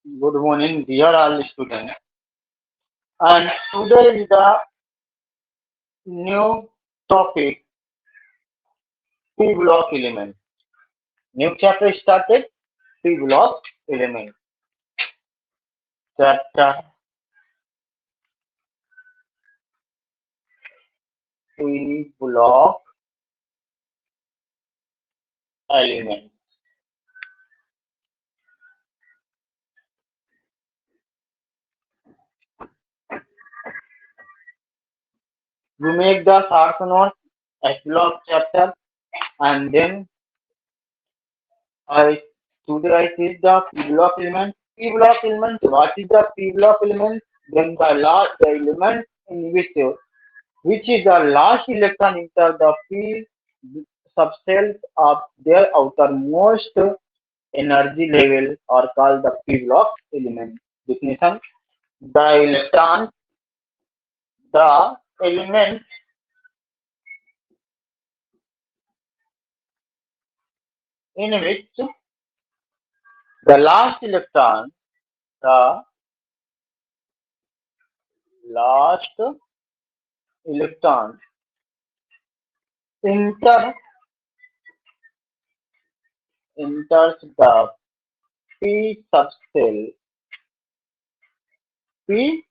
Good morning, dear all students. And today is the new topic P block element. New chapter started P block element. Chapter P block element. We make the short notes H block chapter and then I today I teach the P block element. P block element. What is the P block element? Then the element in which is the last electron enter the p subcells of their outermost energy level are called the p block element. Definition: the electron, the element in which the last electron, the last electron enter enters the p subcell, p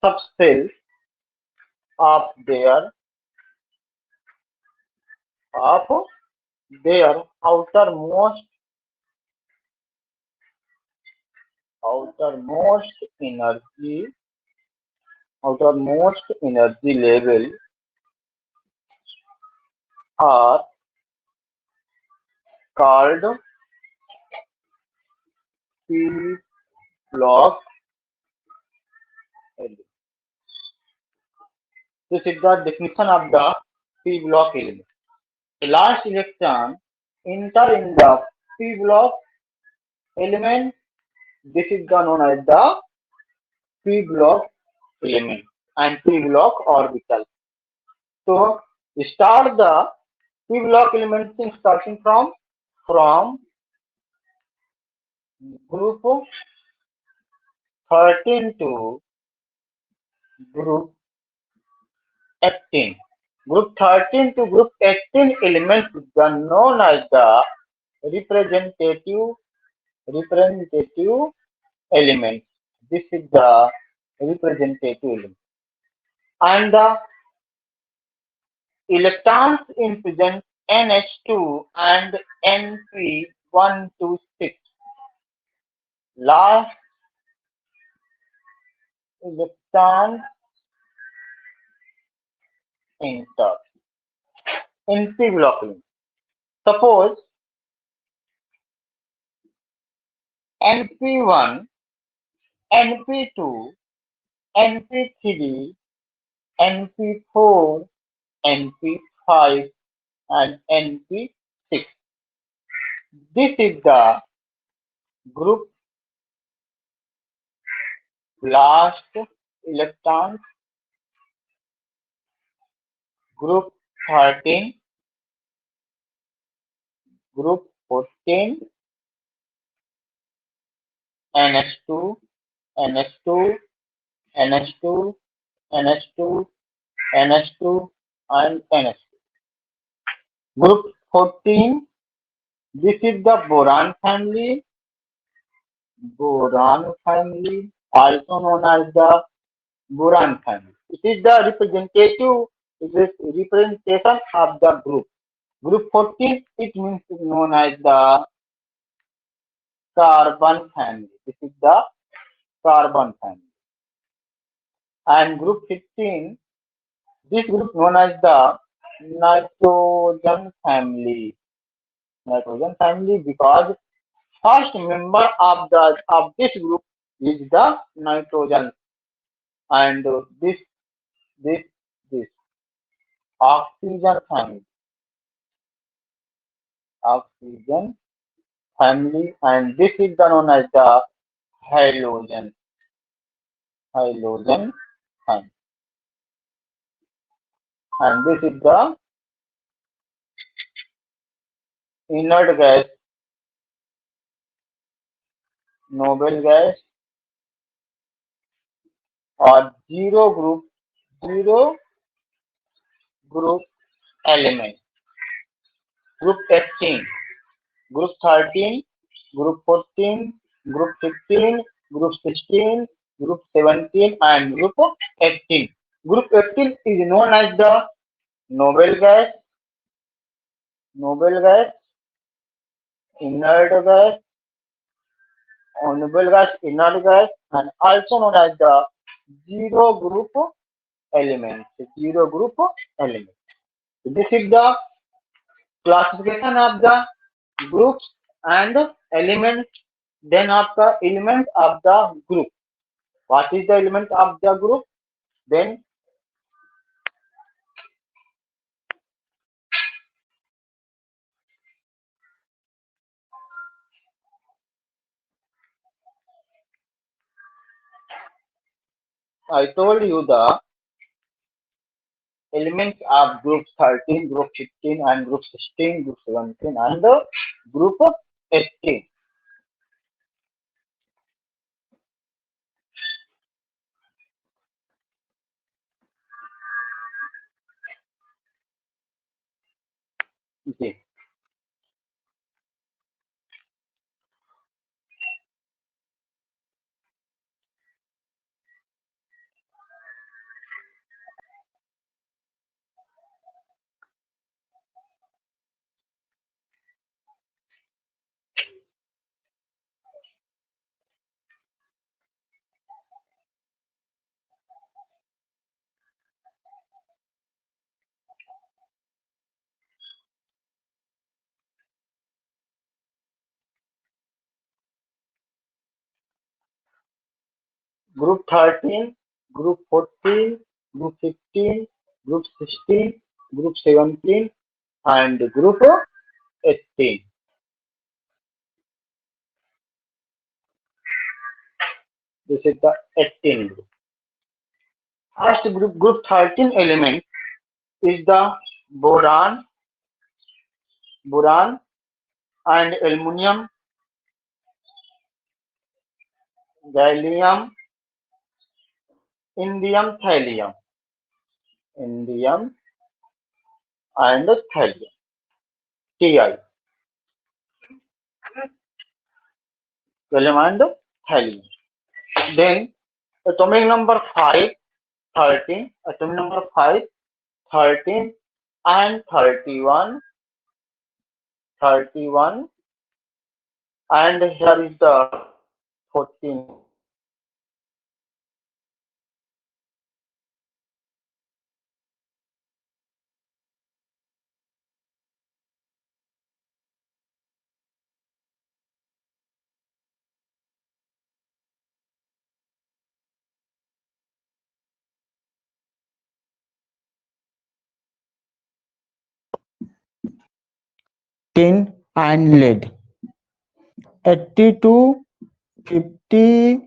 subcell of of their outermost energy outermost energy level are called p block element. This is the definition of the p block element. The last electron enter in the p block element. This is the known as the p block element and p block orbital. So start the p block element starting from group 13 to group 18. Group 13 to group 18 elements are known as the representative representative elements. This is the representative element. And the electrons in present NH2 and NP126. Last electron enter in P block element. Suppose NP1, NP2, NP3, NP4, NP5 and NP6. This is the group last electrons, group 13, group 14, NH2, NH2, NH2, NH2, NH2 and NH2. Group 14, this is the boron family, also known as the boron family. It is the representation of the group. Group 14, it means known as the carbon family. This is the carbon family. And group 15, this group known as the nitrogen family. Nitrogen family because first member of this group is the nitrogen, and this this oxygen family, oxygen family, and this is the known as the halogen, halogen family, and this is the inert gas noble gas or zero group element. Group 18, group 13, group 14, group 15, group 16, group 17 and group 18. Group 18 is known as the noble gas, noble gas, inert gas, noble gas, inert gas, and also known as the zero group element. Zero group element. This is the classification of the groups and elements. Then आपका element of the group. What is the element of the group? Then I told you the elements of group 13, group 15 and group 16, group 17 and the group 18. Okay. Group 13, group 14, group 15, group 16, group 17 and group 18. This is the 18 group. First group 13 element is the boron, boron and aluminum, gallium, indium, thallium, indium and thallium, Ti, gallium and thallium. Then atomic number 5, 13, atomic number 5, 13 and 31, 31 and here is the 14. Tin and lead. 82, 50,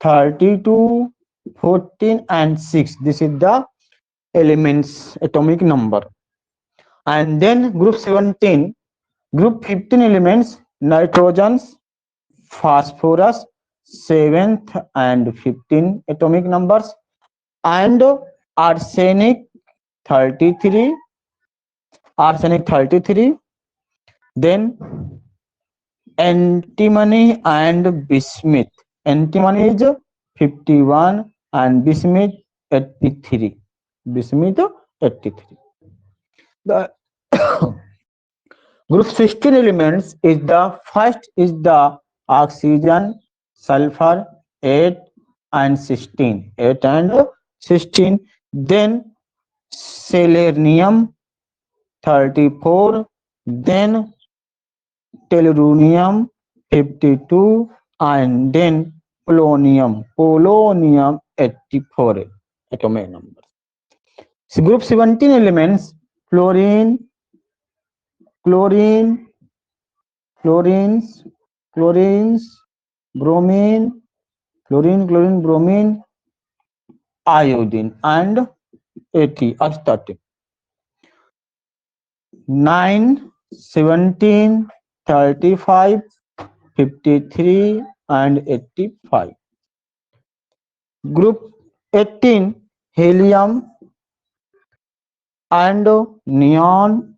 32, 14 and 6. This is the elements atomic number. And then group 17, group 15 elements, nitrogens, phosphorus, 7th and 15 atomic numbers, and arsenic 33, then antimony and bismuth. Antimony is 51 and bismuth 83. Bismuth 83. The group 16 elements is the first is the oxygen, sulfur 8 and 16. 8 and 16. Then selenium 34. Then tellurium 52 and then polonium 84 atomic numbers. So group 17 elements chlorines, bromine, bromine, iodine and astatic. 9, 17, 35, 53 and 85. Group 18 helium and neon,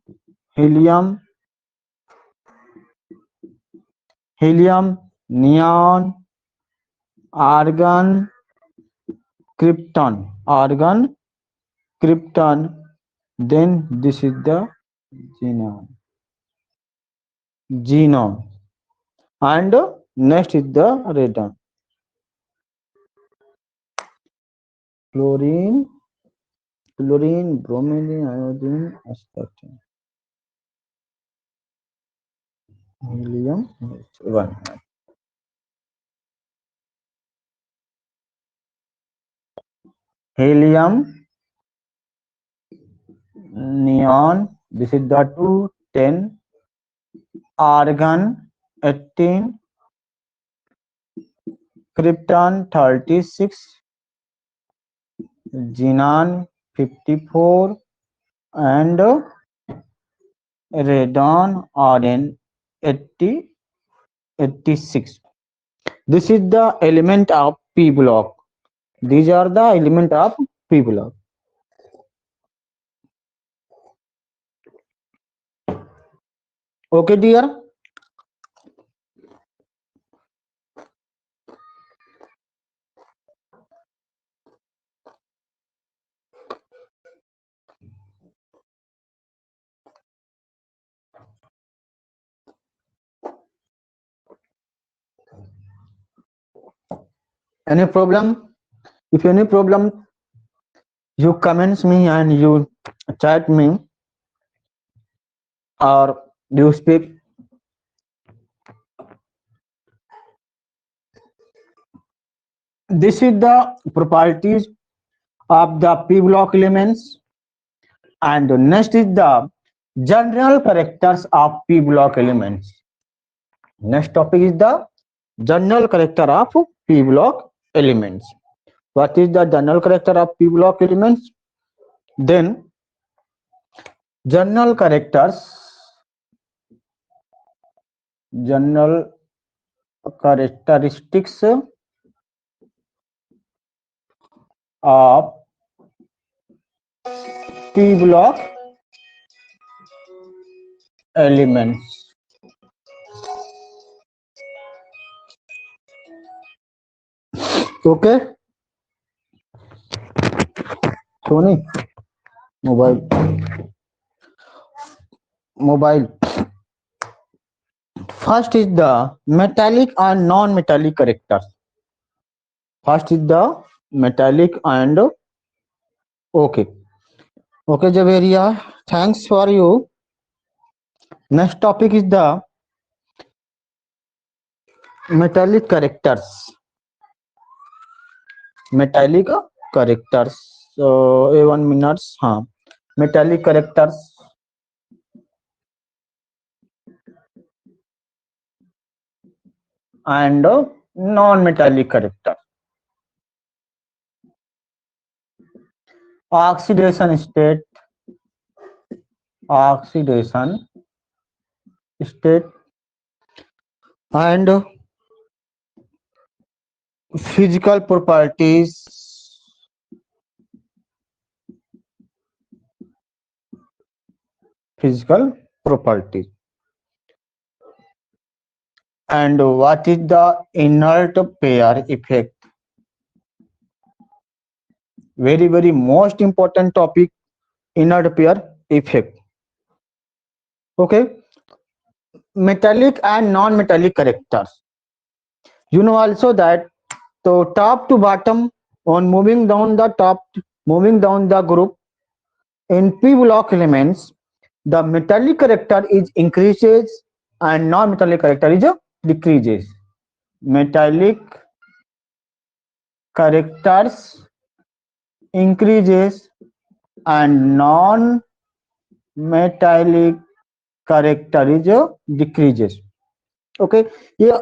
helium, neon, argon, krypton, then this is the xenon, and next is the radon. Chlorine, bromine, iodine, astatine. Helium, 1. Helium, neon, this is the 2, 10, argon, 18, krypton, 36, xenon, 54, and radon, Rn, 86. This is the element of P block. These are the element of P block. Okay, dear. Any problem? If any problem, you comments me and you chat me, or you speak. This is the properties of the P block elements, and next is the general characters of P block elements. Next topic is the general character of P block elements. What is the general character of P block elements? Then general characteristics of P block elements. Okay. Sony, mobile. First is the metallic and non-metallic characters. First is the metallic and okay, Javeria. Thanks for you. Next topic is the metallic characters. So, 1 minute. Metallic characters. And non-metallic character. Oxidation state and physical properties. And what is the inert pair effect? Very, very most important topic, inert pair effect. Okay. Metallic and non-metallic characters. You know also that so top to bottom, on moving down the group, in P block elements, the metallic character is increases and non-metallic character is decreases. Metallic characters increases and non-metallic character is decreases. Okay ये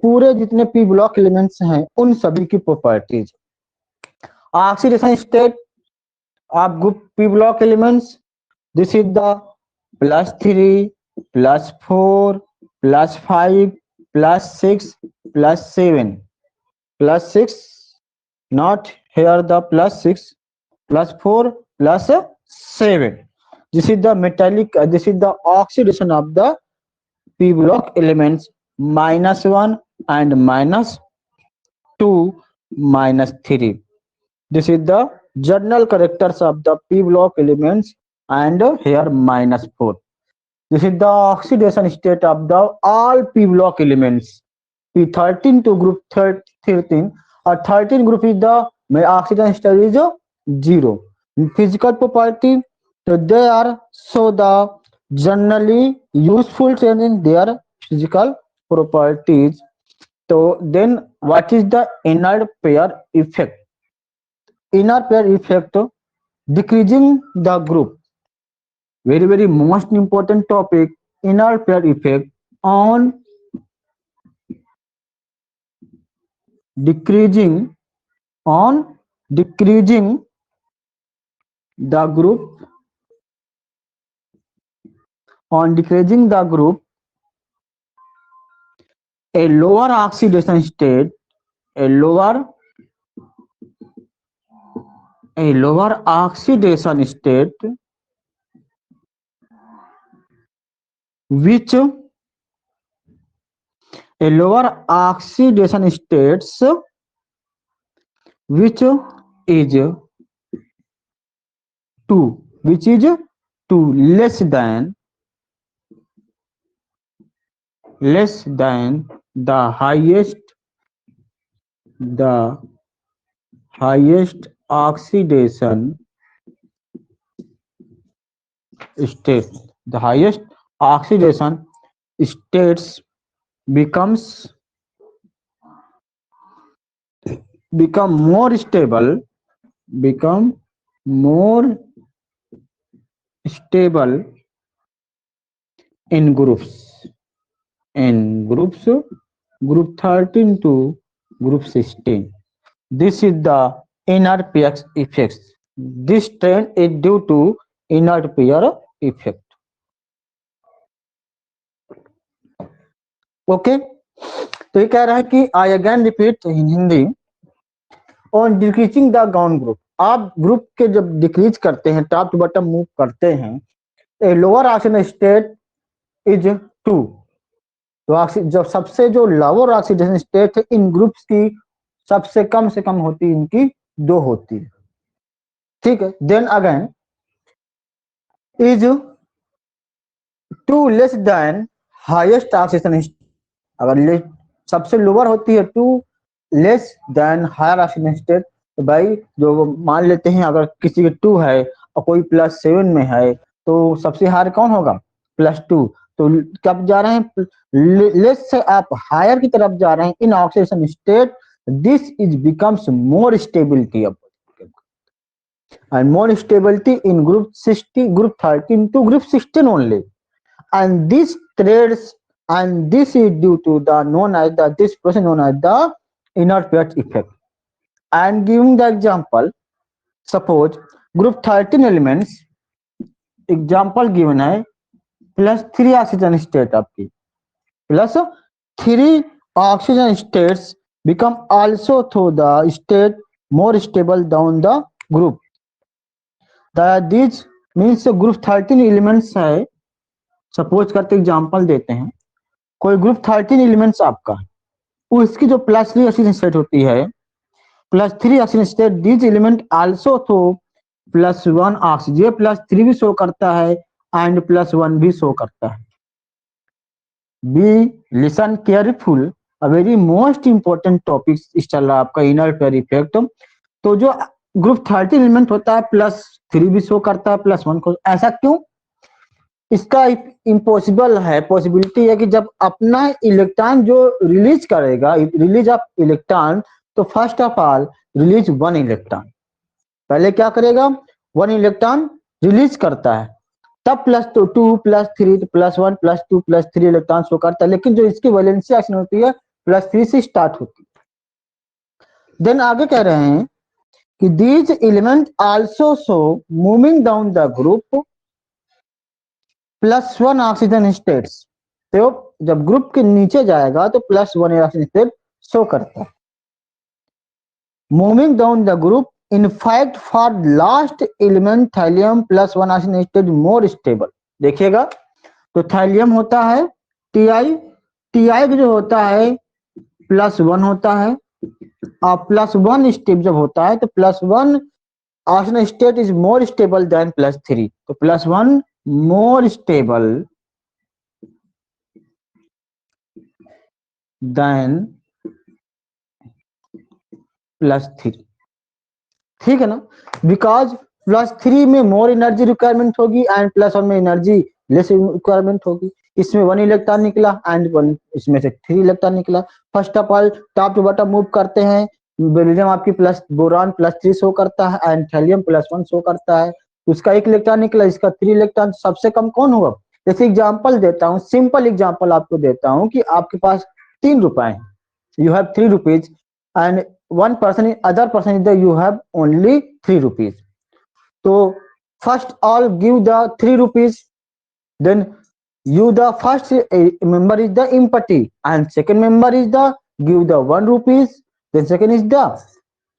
पूरे जितने P block elements हैं उन सभी की properties. Oxidation state of group P block elements, this is the +3, +4, +5, +6 +7 +6, not here the +6, +4 +7. This is the metallic, this is the oxidation of the p block elements, -1 and -2 -3. This is the general characters of the p block elements, and here -4. This is the oxidation state of the all p block elements. P13 to group 13, or 13 group is the oxidation state is 0. Physical property, so they are so the generally useful in their physical properties. So then what is the inner pair effect? Inner pair effect, decreasing the group. Very most important topic, inner pair effect on decreasing the group, a lower oxidation state, a lower oxidation state which a lower oxidation states which is 2, which is 2 less than the highest oxidation state. The highest oxidation states become more stable, in groups, group 13 to group 16. This is the inner pair effects. This trend is due to inner pair effect. Okay, तो ये कह रहा है कि I again repeat in Hindi, on decreasing the ground group, आप group के जब decrease करते हैं, टॉप टू बॉटम मूव करते हैं, a lower oxygen state is 2, तो जब सबसे जो लोअर ऑक्सीडेशन स्टेट है इन ग्रुप्स की सबसे कम से कम होती, इनकी 2 होती है, ठीक है। Then again is 2 less than highest oxygen, अगर सबसे लोअर होती है 2 less than higher oxygen state, तो भाई जो मान लेते हैं अगर किसी के 2 है और कोई +7 में है, तो सबसे हायर कौन होगा? +2। तो कब जा रहे हैं? लेस से आप हायर की तरफ जा रहे हैं in oxidation state, this is becomes more stability of and more stability in group 60, group 13 to group 16 only, and this is due to the known as the this process known as the inner pair effect. I am giving the example. Suppose group 13 elements, example given है +3 oxygen state, आपकी +3 oxygen states become also through the state more stable down the group. These means group 13 elements है, suppose करते example देते हैं, कोई group 13 elements आपका, उसकी जो +3 ऑक्सीजन स्टेट होती है, +3 oxygen state, this element also तो +1 ऑक्सीजन, +3 भी शो करता है एंड +1 भी शो करता है। B listen careful, a very most important topic इस चल रहा है आपका इनर पेयर इफेक्ट। तो जो ग्रुप 13 एलिमेंट होता है +3 भी शो करता है, +1 को, ऐसा क्यों? इसका इम्पॉसिबल है, पॉसिबिलिटी है कि जब अपना इलेक्ट्रॉन जो रिलीज करेगा, रिलीज ऑफ इलेक्ट्रॉन, तो first of all release 1 electron, पहले क्या करेगा? 1 इलेक्ट्रॉन रिलीज करता है, तब +2 +3 +1 +2 +3 इलेक्ट्रॉन शो करता है, लेकिन जो इसकी वैलेंसी एक्शन होती है +3 से स्टार्ट होती है। देन आगे कह रहे हैं कि these element also show moving down the group +1 oxygen states. तो जब ग्रुप के नीचे जाएगा तो +1 स्टेट शो करता है। Moving down the group, in fact for last element thallium +1 आसन स्टेट मोर स्टेबल। देखिएगा तो थैलियम होता है टी जो होता है +1 होता है, और +1 स्टेप जब होता है तो +1 आसन state is more stable then +3, तो +1 मोर स्टेबल देन +3, ठीक है ना, बिकॉज +3 में मोर एनर्जी रिक्वायरमेंट होगी एंड +1 में एनर्जी लेस रिक्वायरमेंट होगी। इसमें 1 इलेक्ट्रॉन निकला एंड 1 इसमें से 3 इलेक्ट्रॉन निकला। First of all top to bottom move करते हैं, बेरिलियम आपकी बोरान +3 शो करता है एंड थैलियम +1 शो करता है। उसका 1 इलेक्ट्रॉन निकला, इसका 3 इलेक्ट्रॉन, सबसे कम कौन होगा? जैसे एग्जांपल देता हूँ, सिंपल एग्जांपल आपको देता हूँ कि आपके पास 3 रुपए हैं, you have 3 rupees and other person is there, you have only 3 rupees. So first all give the 3 rupees, then you the first member is the empty and second member is the give the 1 rupees, then second is the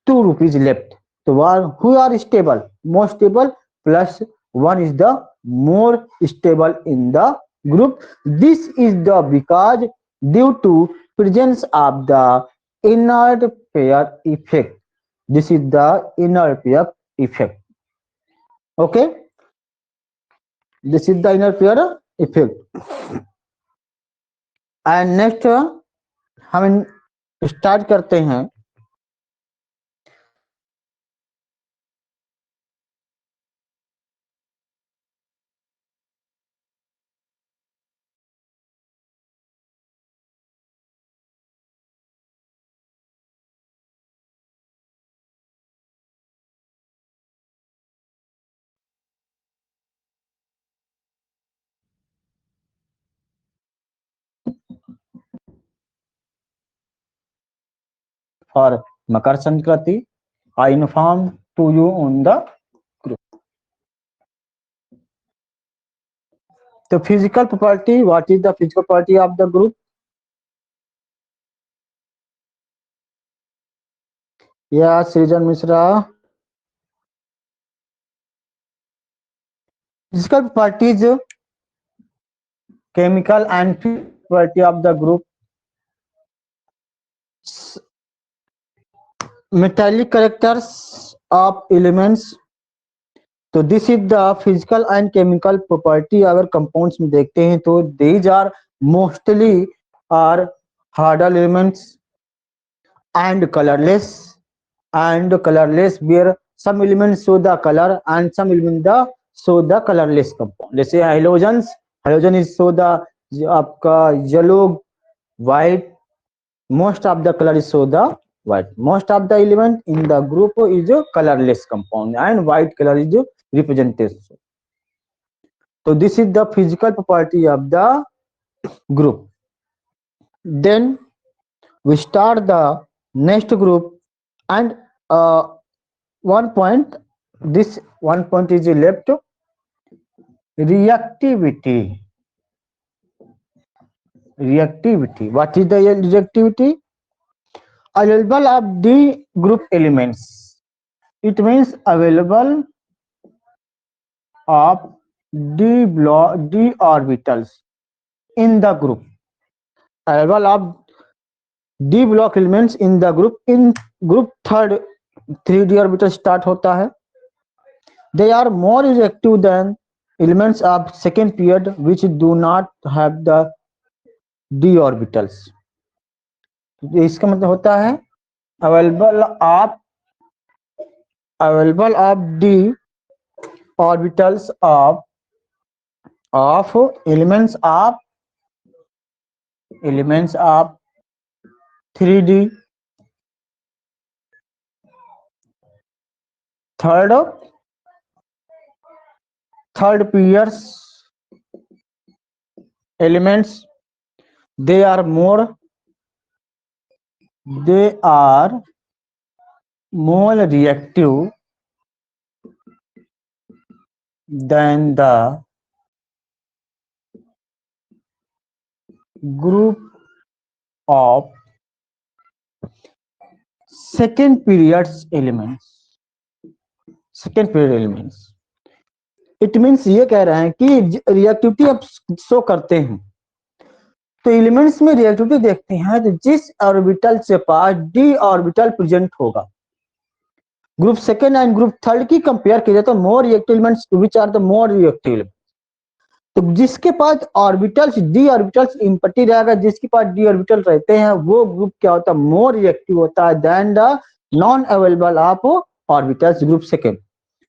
2 rupees left. So who are stable? More stable, +1 is the more stable in the group. This is the because due to presence of the inert pair effect. This is the inert pair effect. Okay, this is the inert pair effect. And next हम start करते हैं for Makar Sankranti. I inform to you on the group. The physical property, what is the physical property of the group? Yeah, Srijan Mishra. Physical properties, chemical and physical property of the group. Metallic characters of elements. तो this is the physical and chemical property. अगर compounds में देखते हैं तो these are mostly are hard elements and colorless where some elements show the color and some elements show the colorless compound. जैसे halogen is show the आपका yellow white, most of the color is show the white. Most of the element in the group is a colorless compound and white color is representation. So this is the physical property of the group. Then we start the next group and one point, this one point is left, reactivity. What is the reactivity? Available of the group elements, it means available of d orbitals in the group. Available of d block elements in the group. In group third 3d orbital start होता है. They are more reactive than elements of second period which do not have the d orbitals. इसका मतलब होता है available of d orbitals of elements of 3d third pairs elements, they are more reactive than the group of second periods elements. Second period elements, it means ये कह रहे हैं कि reactivity आप शो करते हैं तो एलिमेंट्स में रिएक्टिविटी देखते हैं तो जिस ऑर्बिटल से पास डी ऑर्बिटल प्रेजेंट होगा, group second and group third की कंपेयर किया जाए तो more reactive elements which are the more reactive elements, तो जिसके पास ऑर्बिटल्स डी ऑर्बिटल्स इम्पटी रहेगा, जिसके पास डी ऑर्बिटल रहते हैं वो ग्रुप क्या होता है, मोर रिएक्टिव होता है then the non available of orbitals group second.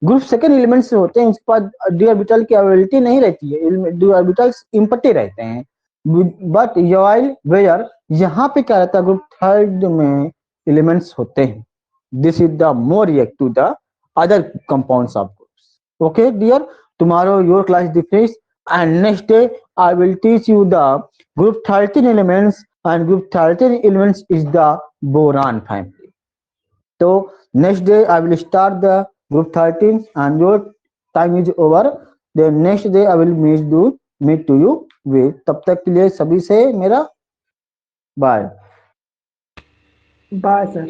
Group second elements होते हैं उसके पास डी ऑर्बिटल की अवेलेबिलिटी नहीं रहती है, डी ऑर्बिटल्स इम्पटी रहते हैं, बट वाइल वेयर यहाँ पे क्या रहता है ग्रुप थर्ड में एलिमेंट्स होते हैं, this is the more reactive the other compounds of groups. Okay dear, tomorrow your class is finished and next day I will teach you the group 13 elements and group 13 elements is the boron family. So next day I will start the group 13 and your time is over, then next day I will meet to you with, तब तक के लिए सभी से मेरा bye. Bye sir.